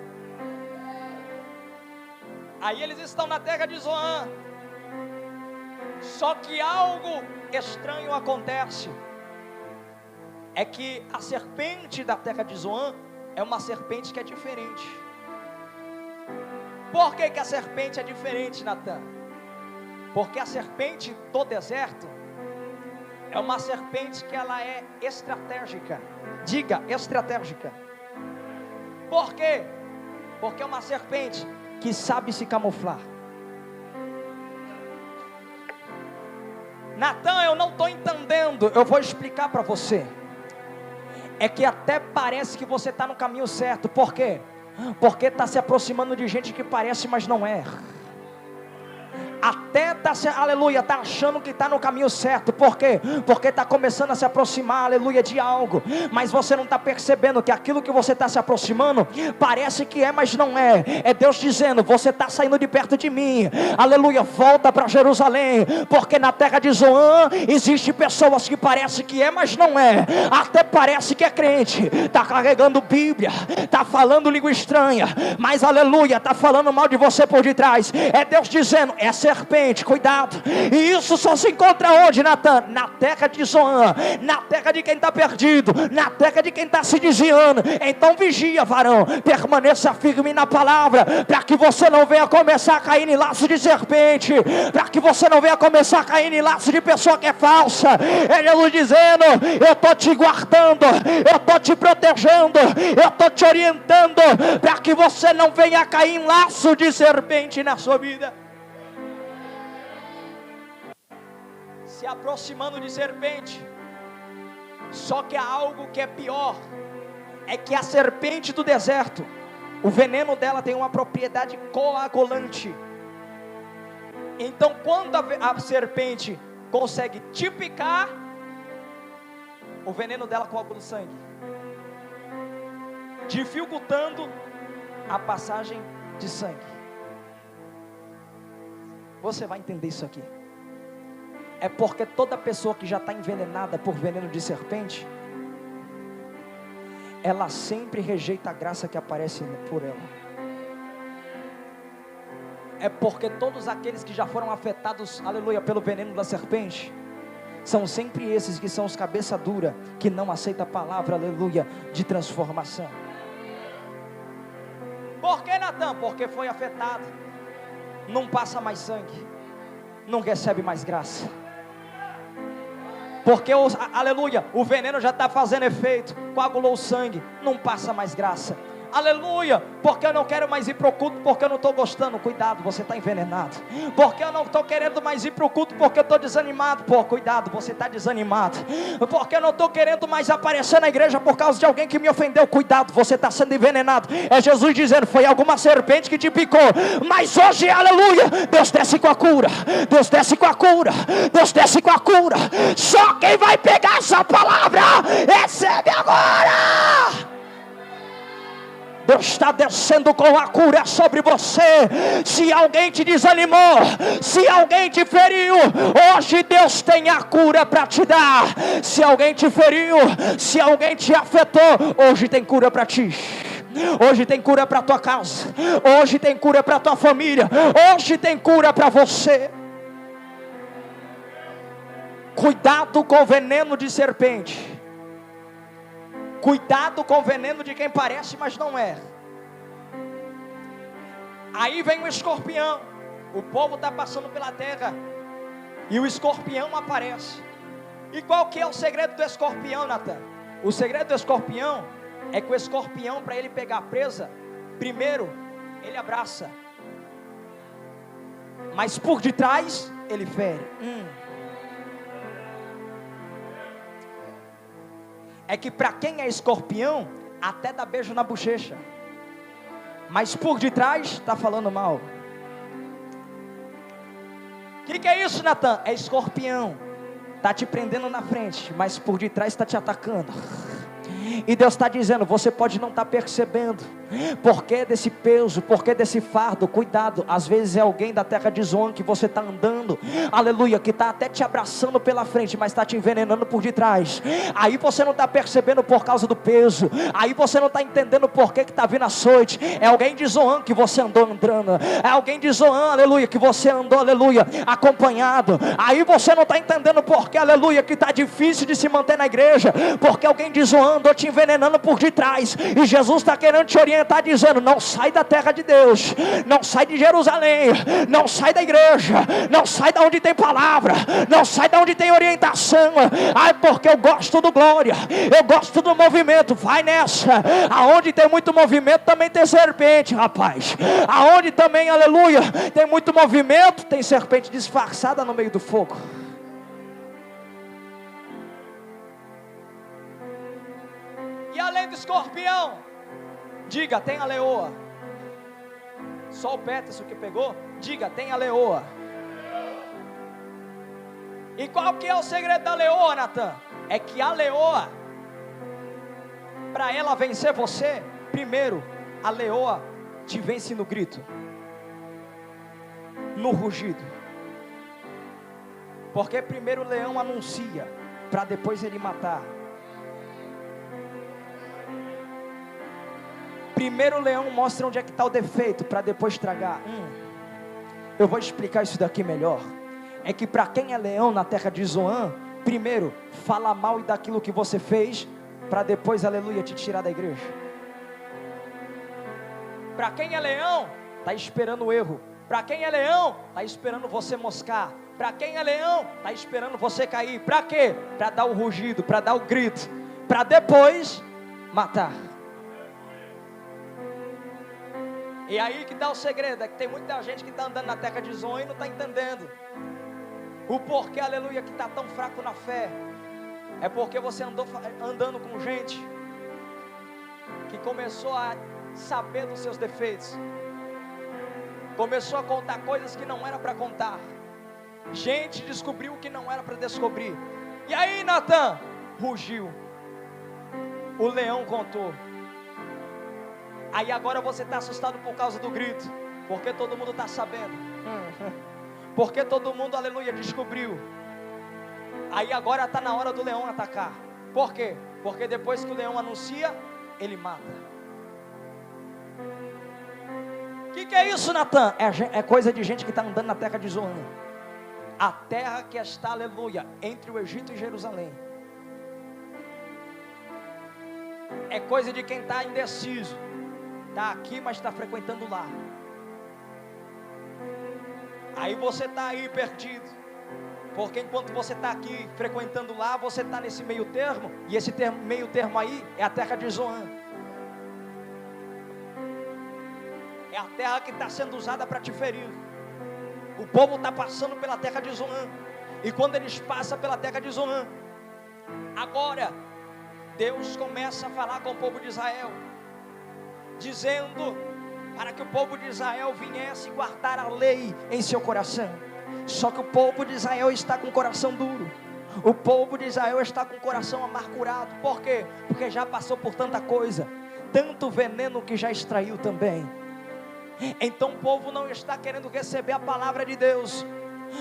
Aí eles estão na terra de Zoan. Só que algo estranho acontece. É que a serpente da terra de Zoan é uma serpente que é diferente. Por que que a serpente é diferente, Natan? Porque a serpente do deserto é uma serpente que ela é estratégica. Diga, estratégica. Por quê? Porque é uma serpente que sabe se camuflar. Natan, eu não estou entendendo. Eu vou explicar para você. É que até parece que você está no caminho certo. Por quê? Porque está se aproximando de gente que parece, mas não é. Até aleluia, está achando que está no caminho certo. Por quê? Porque está começando a se aproximar, aleluia, de algo. Mas você não está percebendo que aquilo que você está se aproximando parece que é, mas não é. É Deus dizendo, você está saindo de perto de mim. Aleluia, volta para Jerusalém. Porque na terra de Zoan existe pessoas que parece que é, mas não é. Até parece que é crente, está carregando Bíblia, está falando língua estranha, mas aleluia, está falando mal de você por detrás. É Deus dizendo, é serpente, cuidado. E isso só se encontra onde, Natan? Na terra de Zoan, na terra de quem está perdido, na terra de quem está se desviando. Então vigia, varão, permaneça firme na palavra, para que você não venha começar a cair em laço de serpente, para que você não venha começar a cair em laço de pessoa que é falsa. É Jesus dizendo, eu estou te guardando, eu estou te protegendo, eu estou te orientando, para que você não venha cair em laço de serpente na sua vida. Se aproximando de serpente. Só que há algo que é pior. É que a serpente do deserto, o veneno dela tem uma propriedade coagulante. Então quando a serpente consegue te picar, o veneno dela coagula o sangue, dificultando a passagem de sangue. Você vai entender isso aqui. É porque toda pessoa que já está envenenada por veneno de serpente, ela sempre rejeita a graça que aparece por ela. É porque todos aqueles que já foram afetados, aleluia, pelo veneno da serpente, são sempre esses que são os cabeça dura, que não aceitam a palavra, aleluia, de transformação. Por que, Natan? Porque foi afetado, não passa mais sangue, não recebe mais graça. Porque, aleluia, o veneno já está fazendo efeito, coagulou o sangue, não passa mais graça. Aleluia, porque eu não quero mais ir para o culto, porque eu não estou gostando. Cuidado, você está envenenado. Porque eu não estou querendo mais ir para o culto, porque eu estou desanimado. Pô, cuidado, você está desanimado. Porque eu não estou querendo mais aparecer na igreja por causa de alguém que me ofendeu. Cuidado, você está sendo envenenado. É Jesus dizendo, foi alguma serpente que te picou. Mas hoje, aleluia, Deus desce com a cura. Deus desce com a cura. Deus desce com a cura. Só quem vai pegar essa palavra, recebe agora. Deus está descendo com a cura sobre você. Se alguém te desanimou, se alguém te feriu, hoje Deus tem a cura para te dar. Se alguém te feriu, se alguém te afetou, hoje tem cura para ti. Hoje tem cura para tua casa. Hoje tem cura para tua família. Hoje tem cura para você. Cuidado com o veneno de serpente. Cuidado com o veneno de quem parece, mas não é. Aí vem o escorpião. O povo está passando pela terra e o escorpião aparece. E qual que é o segredo do escorpião, Natan? O segredo do escorpião é que o escorpião, para ele pegar a presa, primeiro ele abraça, mas por detrás ele fere. É que para quem é escorpião, até dá beijo na bochecha, mas por detrás está falando mal. O que é isso, Natan? É escorpião, está te prendendo na frente, mas por detrás está te atacando. E Deus está dizendo, você pode não estar percebendo, porque desse peso, porque desse fardo, cuidado, às vezes é alguém da terra de Zoan que você está andando, aleluia, que está até te abraçando pela frente, mas está te envenenando por detrás. Aí você não está percebendo por causa do peso, aí você não está entendendo por que está vindo açoite. É alguém de Zoan que você andou andando, é alguém de Zoan, aleluia, que você andou, aleluia, acompanhado. Aí você não está entendendo por que, aleluia, que está difícil de se manter na igreja, porque alguém de Zoan andou te envenenando por detrás. E Jesus está querendo te orientar, dizendo: não sai da terra de Deus, não sai de Jerusalém, não sai da igreja, não sai da onde tem palavra, não sai da onde tem orientação. Ai, porque eu gosto do glória, eu gosto do movimento. Vai nessa. Aonde tem muito movimento também tem serpente, rapaz. Aonde também, aleluia, tem muito movimento, tem serpente disfarçada no meio do fogo. E além do escorpião, diga: tem a leoa. Só o Peterson que pegou, diga: tem a leoa. E qual que é o segredo da leoa, Natan? É que a leoa, para ela vencer você, primeiro, a leoa te vence no grito, no rugido. Porque primeiro o leão anuncia, para depois ele matar. Primeiro o leão mostra onde é que está o defeito, para depois estragar. Eu vou explicar isso daqui melhor. É que para quem é leão na terra de Zoan, primeiro fala mal daquilo que você fez, para depois, aleluia, te tirar da igreja. Para quem é leão, está esperando o erro. Para quem é leão, está esperando você moscar. Para quem é leão, está esperando você cair. Para quê? Para dar o rugido, para dar o grito, para depois matar. E aí que dá o segredo, é que tem muita gente que está andando na terra de Zoan e não está entendendo o porquê, aleluia, que está tão fraco na fé. É porque você andou andando com gente que começou a saber dos seus defeitos, começou a contar coisas que não era para contar. Gente descobriu o que não era para descobrir. E aí, Natan, rugiu, o leão contou. Aí agora você está assustado por causa do grito, porque todo mundo está sabendo, porque todo mundo, aleluia, descobriu. Aí agora está na hora do leão atacar. Por quê? Porque depois que o leão anuncia, ele mata. O que é isso, Natan? É coisa de gente que está andando na terra de Zoan, a terra que está, aleluia, entre o Egito e Jerusalém. É coisa de quem está indeciso, está aqui, mas está frequentando lá. Aí você está aí perdido, porque enquanto você está aqui frequentando lá, você está nesse meio termo, e esse meio termo aí é a terra de Zoan. É a terra que está sendo usada para te ferir. O povo está passando pela terra de Zoan, e quando eles passam pela terra de Zoan, agora Deus começa a falar com o povo de Israel, dizendo para que o povo de Israel viesse guardar a lei em seu coração. Só que o povo de Israel está com o coração duro, o povo de Israel está com o coração amargurado. Por quê? Porque já passou por tanta coisa, tanto veneno que já extraiu também. Então o povo não está querendo receber a palavra de Deus.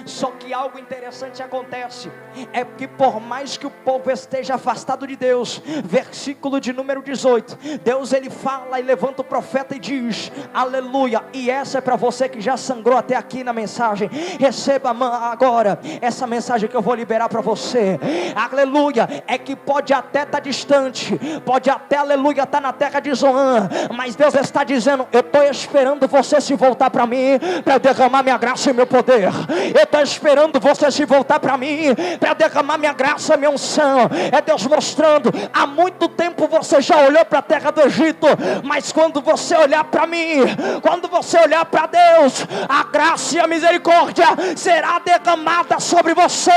Só que algo interessante acontece, é que por mais que o povo esteja afastado de Deus, versículo de número 18, Deus ele fala e levanta o profeta e diz, aleluia, e essa é para você que já sangrou até aqui na mensagem, receba agora essa mensagem que eu vou liberar para você, aleluia, é que pode até estar distante, pode até, aleluia, estar na terra de Zoan, mas Deus está dizendo, eu estou esperando você se voltar para mim, para derramar minha graça e meu poder. Eu estou esperando você se voltar para mim, para derramar minha graça, minha unção. É Deus mostrando, há muito tempo você já olhou para a terra do Egito, mas quando você olhar para mim, quando você olhar para Deus, a graça e a misericórdia será derramada sobre você.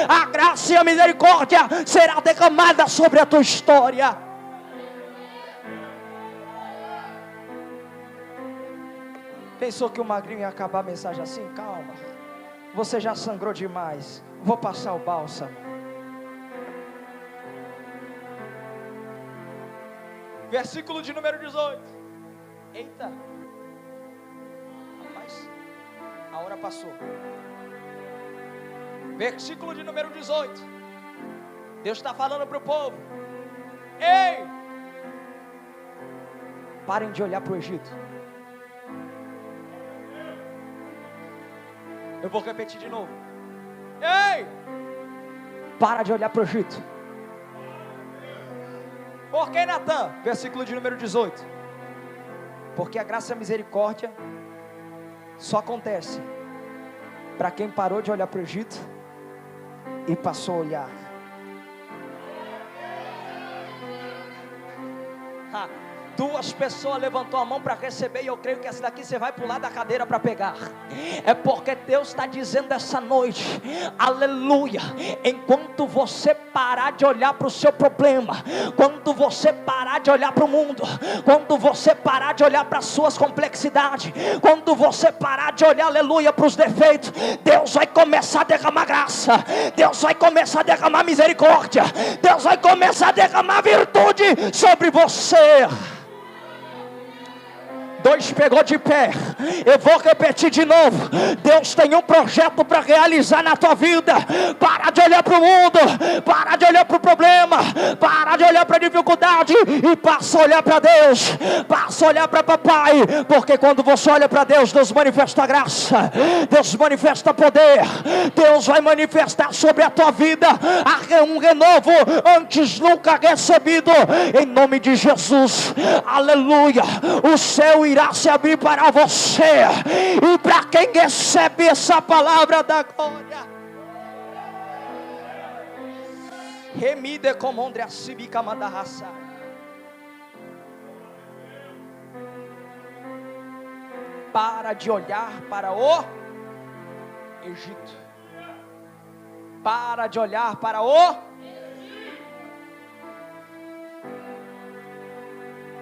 A graça e a misericórdia será derramada sobre a tua história. Pensou que o magrinho ia acabar a mensagem assim? Calma, você já sangrou demais, vou passar o bálsamo. Versículo de número 18. Eita, rapaz, a hora passou. Versículo de número 18. Deus está falando para o povo: ei, parem de olhar para o Egito. Eu vou repetir de novo. Ei, para de olhar para o Egito. Por que, Natan? Versículo de número 18. Porque a graça e a misericórdia só acontece para quem parou de olhar para o Egito e passou a olhar. Duas pessoas levantou a mão para receber, e eu creio que essa daqui você vai pular da cadeira para pegar. É porque Deus está dizendo essa noite, aleluia, enquanto você parar de olhar para o seu problema, quando você parar de olhar para o mundo, quando você parar de olhar para as suas complexidades, quando você parar de olhar, aleluia, para os defeitos, Deus vai começar a derramar graça, Deus vai começar a derramar misericórdia, Deus vai começar a derramar virtude sobre você. Dois pegou de pé. Eu vou repetir de novo. Deus tem um projeto para realizar na tua vida. Para de olhar para o mundo, para de olhar para o problema, para de olhar para a dificuldade e passa a olhar para Deus, passa a olhar para papai. Porque quando você olha para Deus, Deus manifesta graça, Deus manifesta poder, Deus vai manifestar sobre a tua vida um renovo antes nunca recebido, em nome de Jesus. Aleluia. O céu irá se abrir para você, e para quem recebe essa palavra da glória, remide como onde a cibica manda raça. Para de olhar para o Egito, para de olhar para o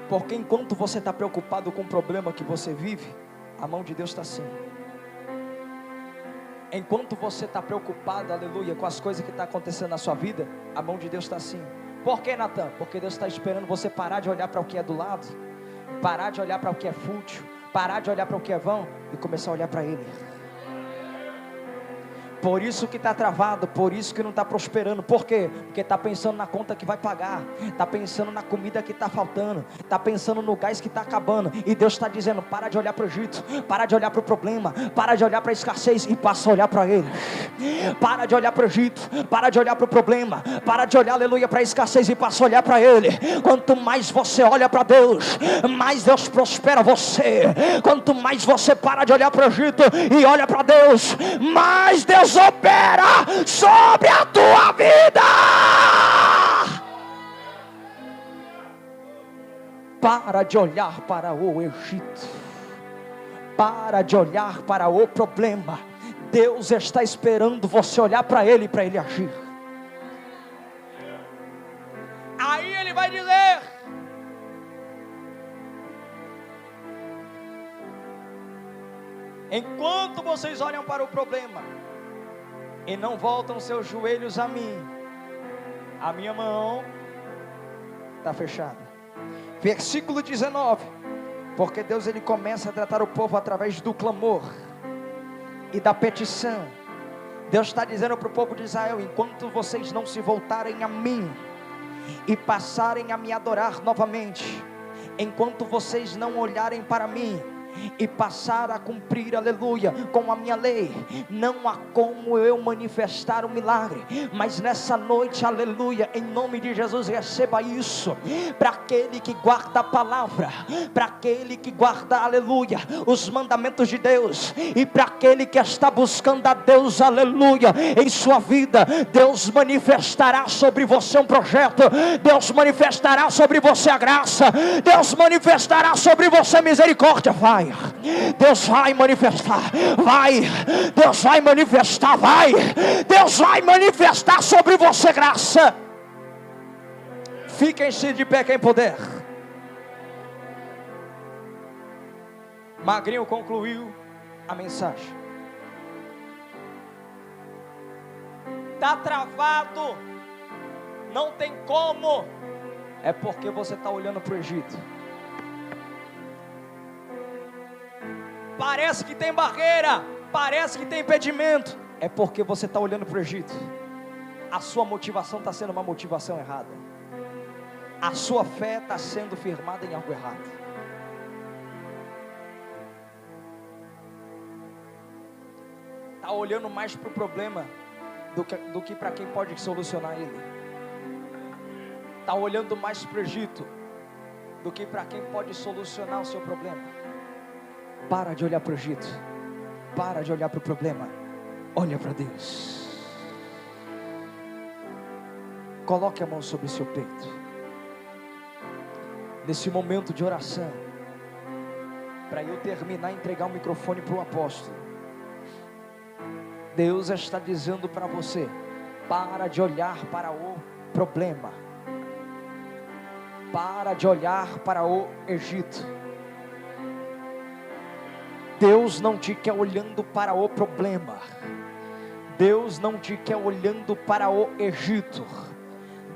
porque enquanto você está preocupado com o problema que você vive, a mão de Deus está assim. Enquanto você está preocupado, aleluia, com as coisas que estão acontecendo na sua vida, a mão de Deus está assim. Por que, Natan? Porque Deus está esperando você parar de olhar para o que é do lado, parar de olhar para o que é fútil, parar de olhar para o que é vão e começar a olhar para Ele. Por isso que está travado, por isso que não está prosperando. Por quê? Porque está pensando na conta que vai pagar, está pensando na comida que está faltando, está pensando no gás que está acabando. E Deus está dizendo, para de olhar para o Egito, para de olhar para o problema, para de olhar para a escassez e passa a olhar para Ele. Para de olhar para o Egito, para de olhar para o problema, para de olhar, aleluia, para a escassez e passa a olhar para Ele. Quanto mais você olha para Deus, mais Deus prospera você. Quanto mais você para de olhar para o Egito e olha para Deus, mais Deus opera sobre a tua vida. Para de olhar para o Egito, para de olhar para o problema. Deus está esperando você olhar para Ele agir. Aí Ele vai dizer: enquanto vocês olham para o problema e não voltam seus joelhos a mim, a minha mão está fechada. Versículo 19. Porque Deus, Ele começa a tratar o povo através do clamor e da petição. Deus está dizendo para o povo de Israel: enquanto vocês não se voltarem a mim e passarem a me adorar novamente, enquanto vocês não olharem para mim e passar a cumprir, aleluia, com a minha lei, não há como eu manifestar o milagre. Mas nessa noite, aleluia, em nome de Jesus, receba isso. Para aquele que guarda a palavra, para aquele que guarda, aleluia, os mandamentos de Deus, e para aquele que está buscando a Deus, aleluia, em sua vida, Deus manifestará sobre você um projeto, Deus manifestará sobre você a graça, Deus manifestará sobre você a misericórdia. Vai, Deus vai manifestar, vai, Deus vai manifestar, vai, Deus vai manifestar sobre você graça. Fiquem-se de pé quem puder. Magrinho concluiu a mensagem. Está travado, não tem como, é porque você está olhando para o Egito. Parece que tem barreira, parece que tem impedimento, é porque você está olhando para o Egito. A sua motivação está sendo uma motivação errada, a sua fé está sendo firmada em algo errado. Está olhando mais para o problema do que para quem pode solucionar ele. está olhando mais para o Egito do que para quem pode solucionar o seu problema. Para de olhar para o Egito, para de olhar para o problema, olha para Deus. Coloque a mão sobre o seu peito. Nesse momento de oração, para eu terminar e entregar o microfone para o apóstolo, Deus está dizendo para você: para de olhar para o problema, para de olhar para o Egito. Deus não te quer olhando para o problema, Deus não te quer olhando para o Egito,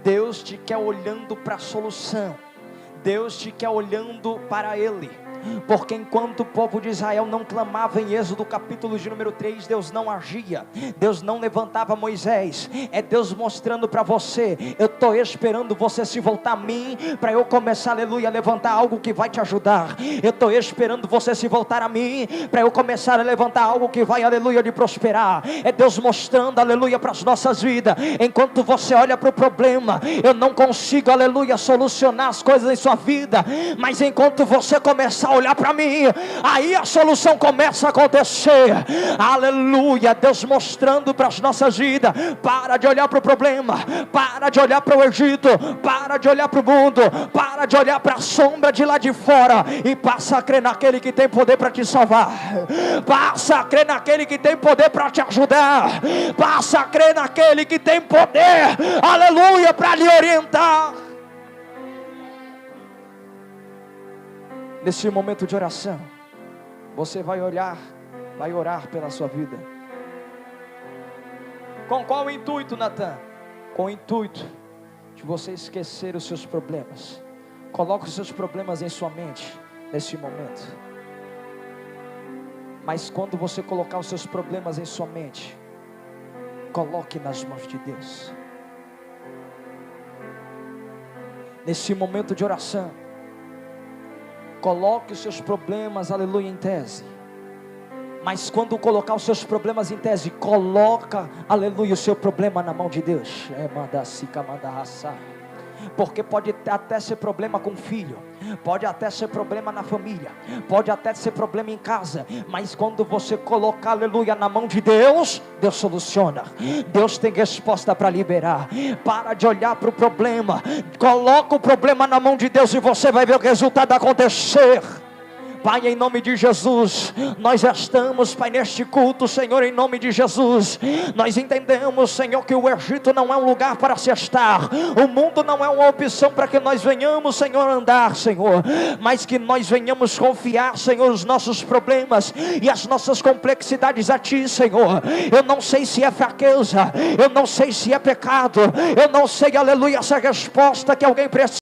Deus te quer olhando para a solução, Deus te quer olhando para Ele. Porque enquanto o povo de Israel não clamava em Êxodo capítulo de número 3, Deus não agia, Deus não levantava Moisés. É Deus mostrando para você: eu estou esperando você se voltar a mim, para eu começar, aleluia, a levantar algo que vai te ajudar. Eu estou esperando você se voltar a mim, para eu começar a levantar algo que vai, aleluia, de prosperar. É Deus mostrando, aleluia, para as nossas vidas. Enquanto você olha para o problema, eu não consigo, aleluia, solucionar as coisas em sua vida, mas enquanto você começar a olhar para mim, aí a solução começa a acontecer. Aleluia, Deus mostrando para as nossas vidas: para de olhar para o problema, para de olhar para o Egito, para de olhar para o mundo, para de olhar para a sombra de lá de fora, e passa a crer naquele que tem poder para te salvar, passa a crer naquele que tem poder para te ajudar, passa a crer naquele que tem poder, aleluia, para lhe orientar. Nesse momento de oração, você vai orar pela sua vida. Com qual intuito, Natan? Com o intuito de você esquecer os seus problemas. Coloque os seus problemas em sua mente nesse momento. Mas quando você colocar os seus problemas em sua mente, coloque nas mãos de Deus. Nesse momento de oração, coloque os seus problemas, aleluia, em tese. Mas quando colocar os seus problemas em tese, coloca, aleluia, o seu problema na mão de Deus. Porque pode até ser problema com o filho, pode até ser problema na família, pode até ser problema em casa, mas quando você colocar, aleluia, na mão de Deus, Deus soluciona. Deus tem resposta para liberar. Para de olhar para o problema, coloca o problema na mão de Deus e você vai ver o resultado acontecer. Pai, em nome de Jesus, nós estamos, Pai, neste culto, Senhor, em nome de Jesus. Nós entendemos, Senhor, que o Egito não é um lugar para se estar, o mundo não é uma opção para que nós venhamos, Senhor, andar, Senhor, mas que nós venhamos confiar, Senhor, os nossos problemas e as nossas complexidades a Ti, Senhor. Eu não sei se é fraqueza, eu não sei se é pecado, eu não sei, aleluia, essa resposta que alguém precisa.